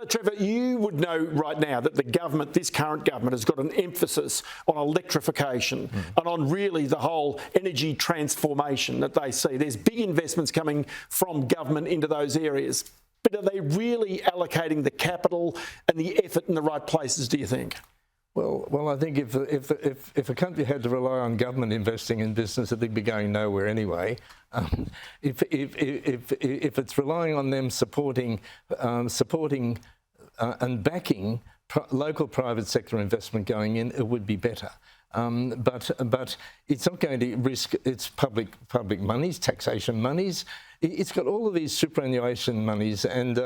Trevor, you would know right now that the government, this current government, has got an emphasis on electrification and on really the whole energy transformation that they see. There's big investments coming from government into those areas. But are they really allocating the capital and the effort in the right places, do you think? Well, I think if a country had to rely on government investing in business, it'd be going nowhere anyway. If it's relying on them supporting and backing local private sector investment going in, it would be better. But it's not going to risk its public monies, taxation monies. It's got all of these superannuation monies, and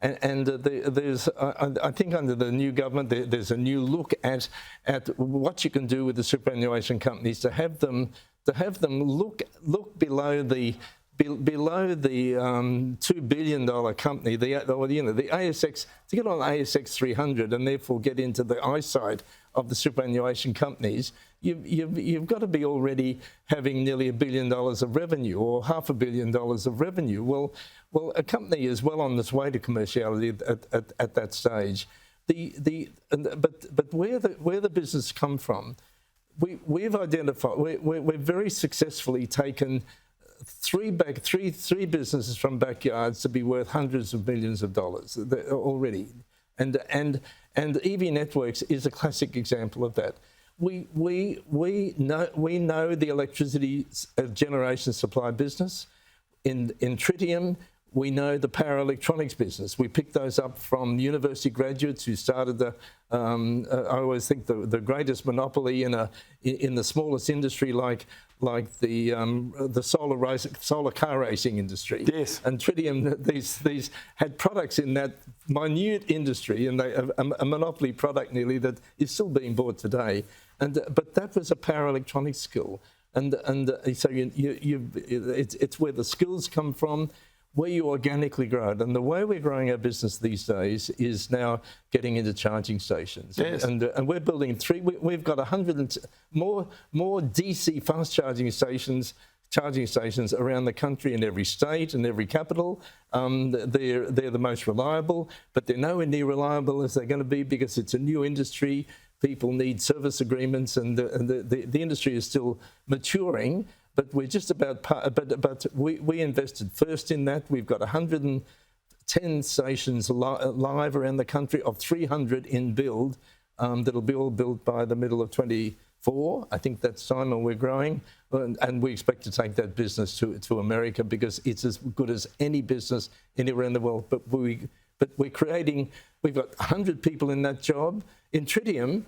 there's I think under the new government there's a new look at what you can do with the superannuation companies to have them look below the $2 billion company, the ASX, to get on ASX 300 and therefore get into the eyesight of the superannuation companies, you've got to be already having nearly $1 billion of revenue or $500 million of revenue. Well, a company is well on its way to commerciality at that stage. But where the business come from, we've identified, we've very successfully taken three businesses from backyards to be worth hundreds of millions of dollars already, and EV Networks is a classic example of that. We know the electricity generation supply business. In Tritium, we know the power electronics business. We picked those up from university graduates who started I always think the greatest monopoly in the smallest industry like the solar car racing industry. Yes. And Tritium, these had products in that minute industry, and a monopoly product nearly that is still being bought today. But that was a power electronics skill, and so it's where the skills come from, where you organically grow it. And the way we're growing our business these days is now getting into charging stations. Yes. And we're building we've got 100 more DC fast charging stations around the country in every state and every capital. They're the most reliable, but they're nowhere near reliable as they're going to be because it's a new industry. People need service agreements, and the industry is still maturing. But we're just about, but we invested first in that. We've got 110 stations live around the country, of 300 in build, that'll be all built by the middle of 24. I think that's time, and we're growing. And we expect to take that business to America because it's as good as any business anywhere in the world. But we're creating, we've got 100 people in that job. In Tritium,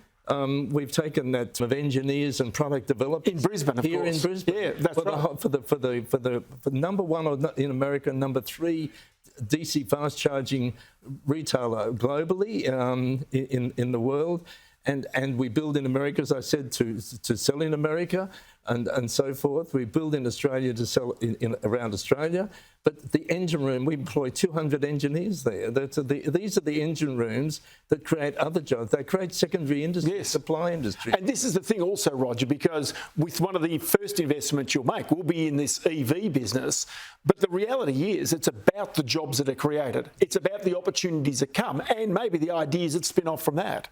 we've taken that of engineers and product developers in Brisbane, of here course. In Brisbane. Yeah, that's right. For the number one in America, number 3 DC fast charging retailer globally in the world, and we build in America, as I said, to sell in America and so forth. We build in Australia to sell around Australia. But the engine room, we employ 200 engineers there. These are the engine rooms that create other jobs. They create secondary industry, yes, supply industry. And this is the thing also, Roger, because with one of the first investments you'll make will be in this EV business. But the reality is it's about the jobs that are created. It's about the opportunities that come and maybe the ideas that spin off from that.